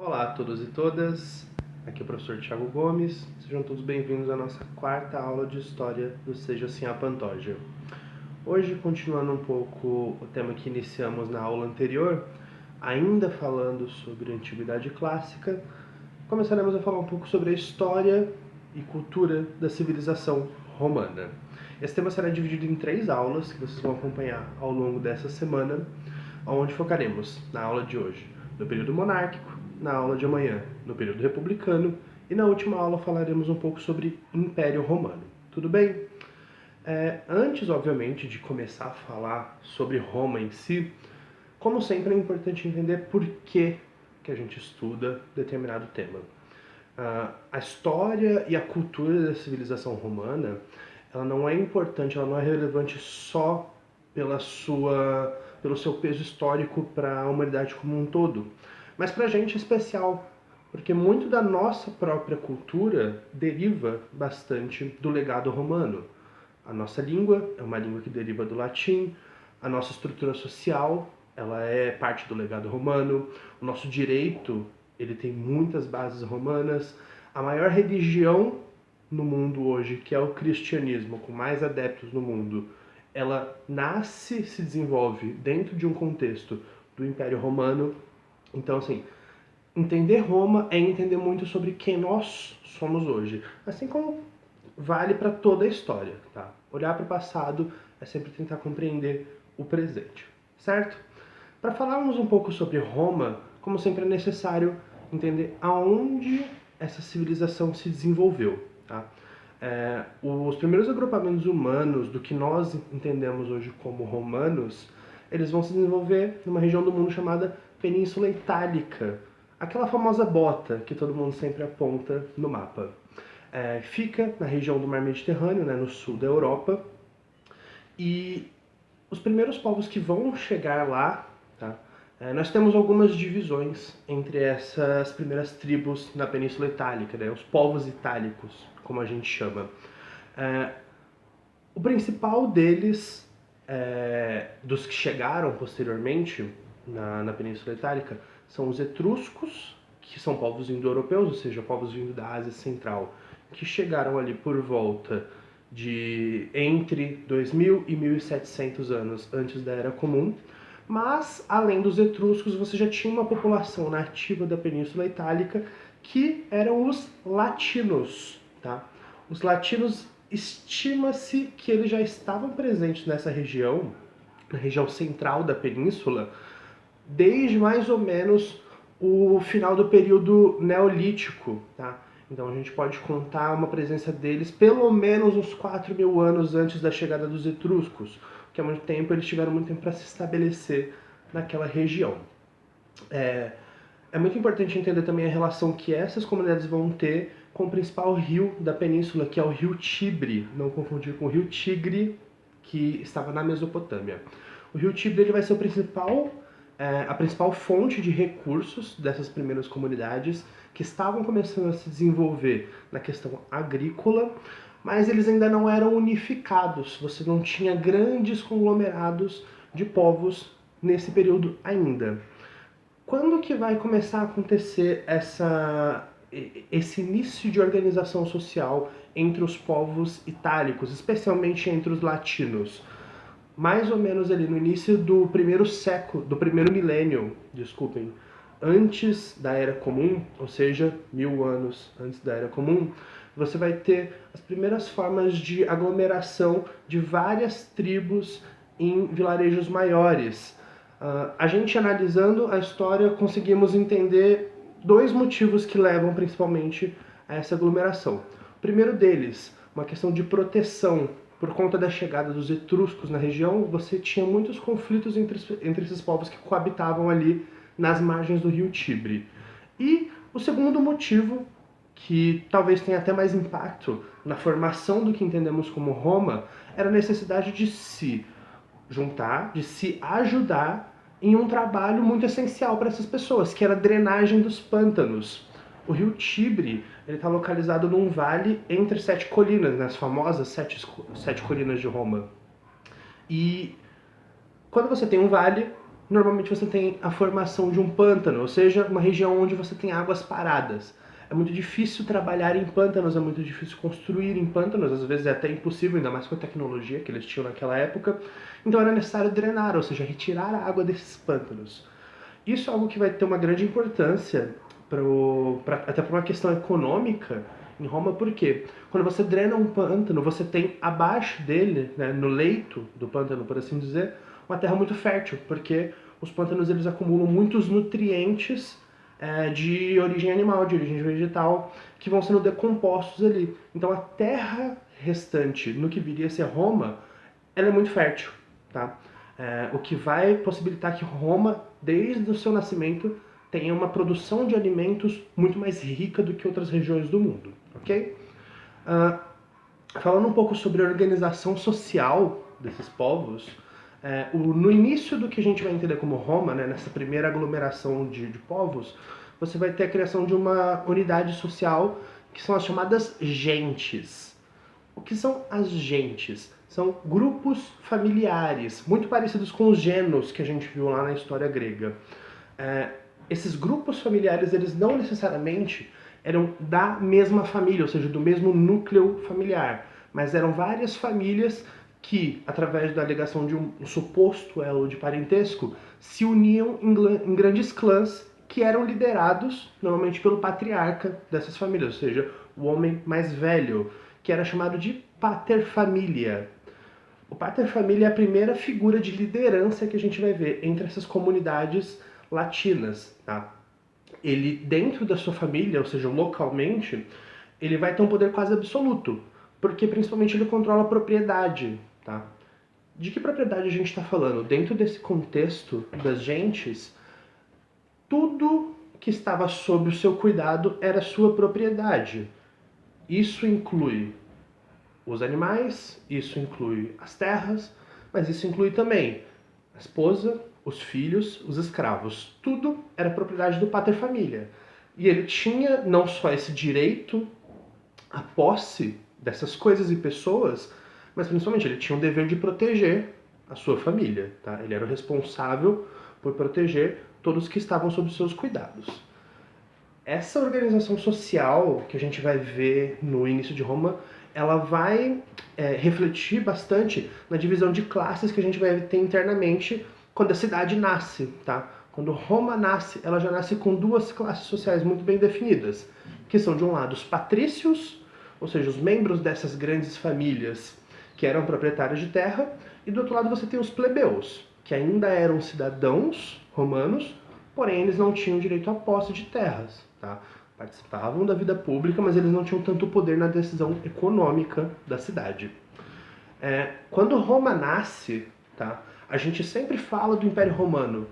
Olá a todos e todas, aqui é o professor Thiago Gomes, sejam todos bem-vindos à nossa quarta aula de História do Seja Assim a Pantoja. Hoje, continuando um pouco o tema que iniciamos na aula anterior, ainda falando sobre a Antiguidade Clássica, começaremos a falar um pouco sobre a história e cultura da civilização romana. Esse tema será dividido em 3 aulas que vocês vão acompanhar ao longo dessa semana, onde focaremos na aula de hoje no período monárquico, na aula de amanhã no período republicano e na última aula falaremos um pouco sobre Império Romano. Tudo bem? Antes, obviamente, de começar a falar sobre Roma em si, como sempre é importante entender por que a gente estuda determinado tema. A história e a cultura da civilização romana, ela não é importante, ela não é relevante só pelo seu peso histórico para a humanidade como um todo, mas para a gente é especial, porque muito da nossa própria cultura deriva bastante do legado romano. A nossa língua é uma língua que deriva do latim, a nossa estrutura social ela é parte do legado romano, o nosso direito ele tem muitas bases romanas, a maior religião no mundo hoje, que é o cristianismo, com mais adeptos no mundo, ela nasce, se desenvolve dentro de um contexto do Império Romano. Então, assim, entender Roma é entender muito sobre quem nós somos hoje, assim como vale para toda a história, tá? Olhar para o passado é sempre tentar compreender o presente, certo? Para falarmos um pouco sobre Roma, como sempre é necessário entender aonde essa civilização se desenvolveu, tá? Os primeiros agrupamentos humanos do que nós entendemos hoje como romanos, eles vão se desenvolver numa região do mundo chamada Península Itálica, aquela famosa bota que todo mundo sempre aponta no mapa. Fica na região do Mar Mediterrâneo, né, no sul da Europa, e os primeiros povos que vão chegar lá, tá, nós temos algumas divisões entre essas primeiras tribos na Península Itálica, né, os povos itálicos, como a gente chama. O principal deles, dos que chegaram posteriormente na Península Itálica, são os etruscos, que são povos indo-europeus, ou seja, povos vindo da Ásia Central, que chegaram ali por volta de entre 2000 e 1700 anos antes da Era Comum. Mas, além dos etruscos, você já tinha uma população nativa da Península Itálica que eram os latinos. Tá? Os latinos, estima-se que eles já estavam presentes nessa região, na região central da península, desde mais ou menos o final do período neolítico. Tá? Então a gente pode contar uma presença deles pelo menos uns 4.000 anos antes da chegada dos etruscos, que há muito tempo eles tiveram muito tempo para se estabelecer naquela região. É muito importante entender também a relação que essas comunidades vão ter com o principal rio da península, que é o rio Tibre, não confundir com o rio Tigre, que estava na Mesopotâmia. O rio Tibre ele vai ser a principal fonte de recursos dessas primeiras comunidades que estavam começando a se desenvolver na questão agrícola, mas eles ainda não eram unificados, você não tinha grandes conglomerados de povos nesse período ainda. Quando que vai começar a acontecer esse início de organização social entre os povos itálicos, especialmente entre os latinos? Mais ou menos ali no início do primeiro século, do primeiro milênio, desculpem, antes da Era Comum, ou seja, 1000 anos antes da Era Comum, você vai ter as primeiras formas de aglomeração de várias tribos em vilarejos maiores. A gente analisando a história conseguimos entender 2 motivos que levam principalmente a essa aglomeração. O primeiro deles, uma questão de proteção. Por conta da chegada dos etruscos na região, você tinha muitos conflitos entre esses povos que coabitavam ali nas margens do rio Tibre. E o segundo motivo, que talvez tenha até mais impacto na formação do que entendemos como Roma, era a necessidade de se juntar, de se ajudar em um trabalho muito essencial para essas pessoas, que era a drenagem dos pântanos. O rio Tibre está localizado num vale entre 7 colinas, né, as famosas sete colinas de Roma. E quando você tem um vale, normalmente você tem a formação de um pântano, ou seja, uma região onde você tem águas paradas. É muito difícil trabalhar em pântanos, é muito difícil construir em pântanos, às vezes é até impossível, ainda mais com a tecnologia que eles tinham naquela época. Então era necessário drenar, ou seja, retirar a água desses pântanos. Isso é algo que vai ter uma grande importância até para uma questão econômica em Roma, porque quando você drena um pântano, você tem abaixo dele, né, no leito do pântano, por assim dizer, uma terra muito fértil, porque os pântanos eles acumulam muitos nutrientes de origem animal, de origem vegetal, que vão sendo decompostos ali. Então a terra restante, no que viria a ser Roma, ela é muito fértil, tá? O que vai possibilitar que Roma, desde o seu nascimento, tenha uma produção de alimentos muito mais rica do que outras regiões do mundo, ok? Uh, Falando um pouco sobre a organização social desses povos, no início do que a gente vai entender como Roma, né, nessa primeira aglomeração de povos, você vai ter a criação de uma unidade social que são as chamadas gentes. O que são as gentes? São grupos familiares, muito parecidos com os genos que a gente viu lá na história grega. Esses grupos familiares, eles não necessariamente eram da mesma família, ou seja, do mesmo núcleo familiar, mas eram várias famílias que, através da alegação de um suposto elo de parentesco, se uniam em grandes clãs que eram liderados normalmente pelo patriarca dessas famílias, ou seja, o homem mais velho, que era chamado de paterfamília. O paterfamília é a primeira figura de liderança que a gente vai ver entre essas comunidades latinas, tá? Ele, dentro da sua família, ou seja, localmente, ele vai ter um poder quase absoluto, porque principalmente ele controla a propriedade, tá? De que propriedade a gente está falando? Dentro desse contexto das gentes, tudo que estava sob o seu cuidado era sua propriedade. Isso inclui os animais, isso inclui as terras, mas isso inclui também a esposa, os filhos, os escravos. Tudo era propriedade do paterfamília. E ele tinha não só esse direito à posse dessas coisas e pessoas, mas principalmente ele tinha o dever de proteger a sua família. Tá? Ele era o responsável por proteger todos que estavam sob seus cuidados. Essa organização social que a gente vai ver no início de Roma, ela vai refletir bastante na divisão de classes que a gente vai ter internamente quando a cidade nasce, tá? Quando Roma nasce, ela já nasce com duas classes sociais muito bem definidas, que são de um lado os patrícios, ou seja, os membros dessas grandes famílias que eram proprietários de terra, e do outro lado você tem os plebeus, que ainda eram cidadãos romanos, porém eles não tinham direito à posse de terras, tá? Participavam da vida pública, mas eles não tinham tanto poder na decisão econômica da cidade. Quando Roma nasce, tá? A gente sempre fala do Império Romano,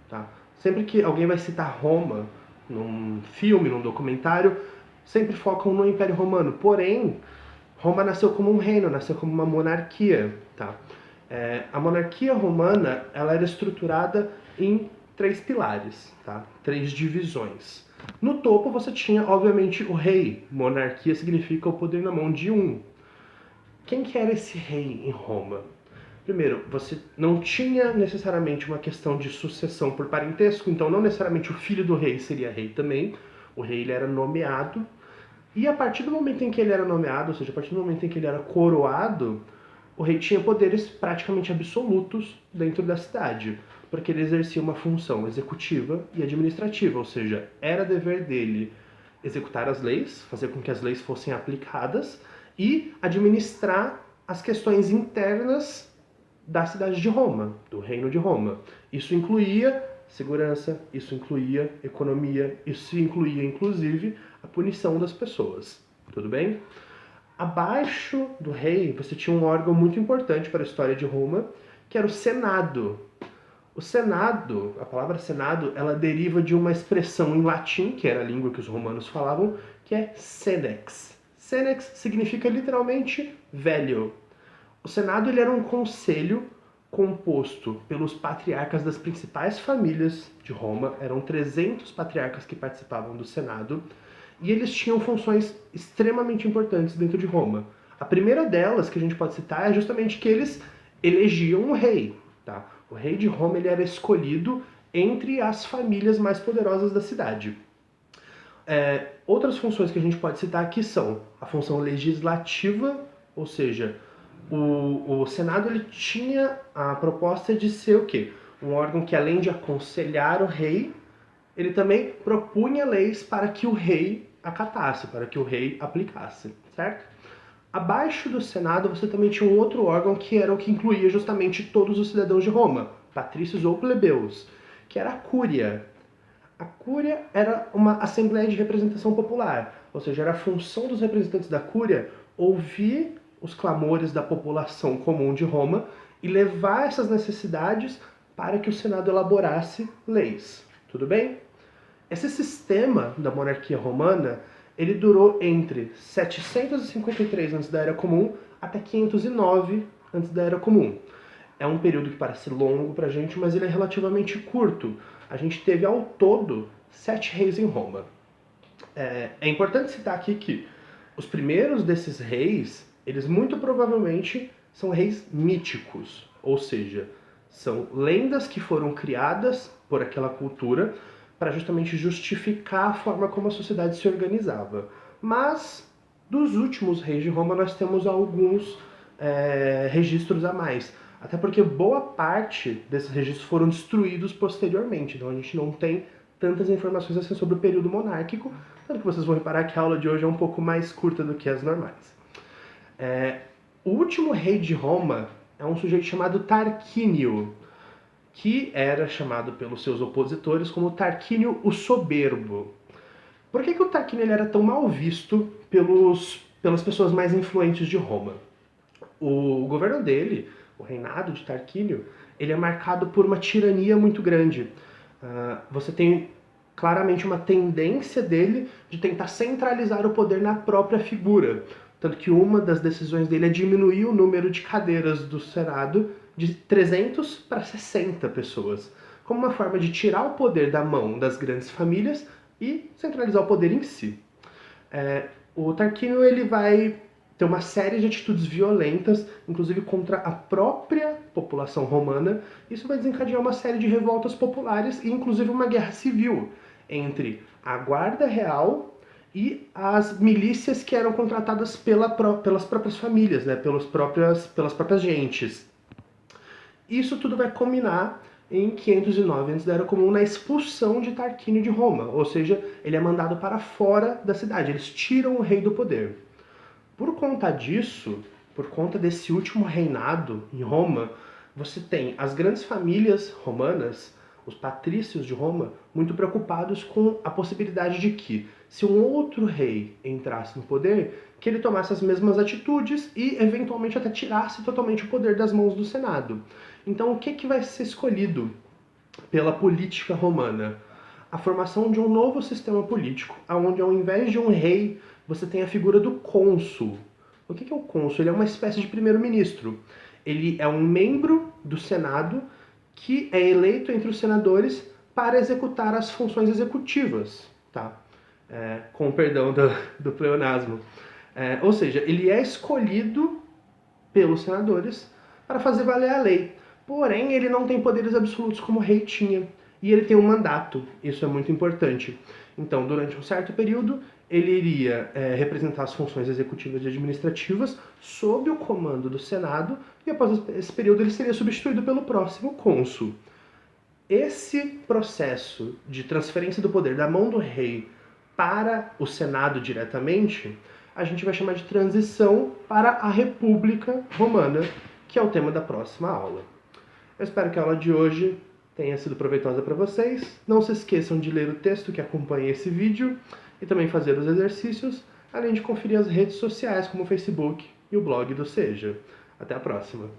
tá? Sempre que alguém vai citar Roma num filme, num documentário, sempre focam no Império Romano. Porém, Roma nasceu como um reino, nasceu como uma monarquia, tá? A monarquia romana, ela era estruturada em três pilares, tá? Três divisões. No topo você tinha, obviamente, o rei. Monarquia significa o poder na mão de um. Quem que era esse rei em Roma? Primeiro, você não tinha necessariamente uma questão de sucessão por parentesco, então não necessariamente o filho do rei seria rei também. O rei ele era nomeado, e a partir do momento em que ele era nomeado, ou seja, a partir do momento em que ele era coroado, o rei tinha poderes praticamente absolutos dentro da cidade, porque ele exercia uma função executiva e administrativa, ou seja, era dever dele executar as leis, fazer com que as leis fossem aplicadas e administrar as questões internas da cidade de Roma, do reino de Roma. Isso incluía segurança, isso incluía economia, isso incluía inclusive a punição das pessoas. Tudo bem? Abaixo do rei, você tinha um órgão muito importante para a história de Roma, que era o Senado. O Senado, a palavra Senado, ela deriva de uma expressão em latim, que era a língua que os romanos falavam, que é senex. Senex significa literalmente velho. O Senado ele era um conselho composto pelos patriarcas das principais famílias de Roma, eram 300 patriarcas que participavam do Senado, e eles tinham funções extremamente importantes dentro de Roma. A primeira delas que a gente pode citar é justamente que eles elegiam um rei. Tá? O rei de Roma ele era escolhido entre as famílias mais poderosas da cidade. Outras funções que a gente pode citar aqui são a função legislativa, ou seja, o Senado ele tinha a proposta de ser o quê? Um órgão que, além de aconselhar o rei, ele também propunha leis para que o rei acatasse, para que o rei aplicasse, certo? Abaixo do Senado você também tinha um outro órgão que era o que incluía justamente todos os cidadãos de Roma, patrícios ou plebeus, que era a Cúria. A Cúria era uma assembleia de representação popular, ou seja, era a função dos representantes da Cúria ouvir os clamores da população comum de Roma e levar essas necessidades para que o Senado elaborasse leis. Tudo bem? Esse sistema da monarquia romana, ele durou entre 753 antes da Era Comum até 509 antes da Era Comum. É um período que parece longo pra gente, mas ele é relativamente curto. A gente teve ao todo 7 reis em Roma. É importante citar aqui que os primeiros desses reis, eles muito provavelmente são reis míticos, ou seja, são lendas que foram criadas por aquela cultura para justamente justificar a forma como a sociedade se organizava. Mas dos últimos reis de Roma nós temos alguns registros a mais. Até porque boa parte desses registros foram destruídos posteriormente, então a gente não tem tantas informações assim sobre o período monárquico, tanto que vocês vão reparar que a aula de hoje é um pouco mais curta do que as normais. O último rei de Roma é um sujeito chamado Tarquínio, que era chamado pelos seus opositores como Tarquínio o Soberbo. Por que o Tarquínio ele era tão mal visto pelas pessoas mais influentes de Roma? O governo dele, o reinado de Tarquínio, ele é marcado por uma tirania muito grande. Você tem claramente uma tendência dele de tentar centralizar o poder na própria figura. Tanto que uma das decisões dele é diminuir o número de cadeiras do Senado de 300 para 60 pessoas, como uma forma de tirar o poder da mão das grandes famílias e centralizar o poder em si. O Tarquínio ele vai ter uma série de atitudes violentas, inclusive contra a própria população romana. Isso vai desencadear uma série de revoltas populares e inclusive uma guerra civil entre a guarda real e as milícias que eram contratadas pelas próprias famílias, né, pelas próprias gentes. Isso tudo vai culminar em 509 antes da Era Comum na expulsão de Tarquínio de Roma, ou seja, ele é mandado para fora da cidade, eles tiram o rei do poder. Por conta disso, por conta desse último reinado em Roma, você tem as grandes famílias romanas, os patrícios de Roma, muito preocupados com a possibilidade de que, se um outro rei entrasse no poder, que ele tomasse as mesmas atitudes e, eventualmente, até tirasse totalmente o poder das mãos do Senado. Então, o que vai ser escolhido pela política romana? A formação de um novo sistema político, onde, ao invés de um rei, você tem a figura do cônsul. O que é o cônsul? Ele é uma espécie de primeiro-ministro. Ele é um membro do Senado que é eleito entre os senadores para executar as funções executivas, tá? Com o perdão do pleonasmo. Ou seja, ele é escolhido pelos senadores para fazer valer a lei. Porém, ele não tem poderes absolutos como o rei tinha. E ele tem um mandato, isso é muito importante. Então, durante um certo período, ele iria representar as funções executivas e administrativas sob o comando do Senado, e após esse período ele seria substituído pelo próximo cônsul. Esse processo de transferência do poder da mão do rei para o Senado diretamente, a gente vai chamar de transição para a República Romana, que é o tema da próxima aula. Eu espero que a aula de hoje tenha sido proveitosa para vocês. Não se esqueçam de ler o texto que acompanha esse vídeo e também fazer os exercícios, além de conferir as redes sociais como o Facebook e o blog do Seja. Até a próxima!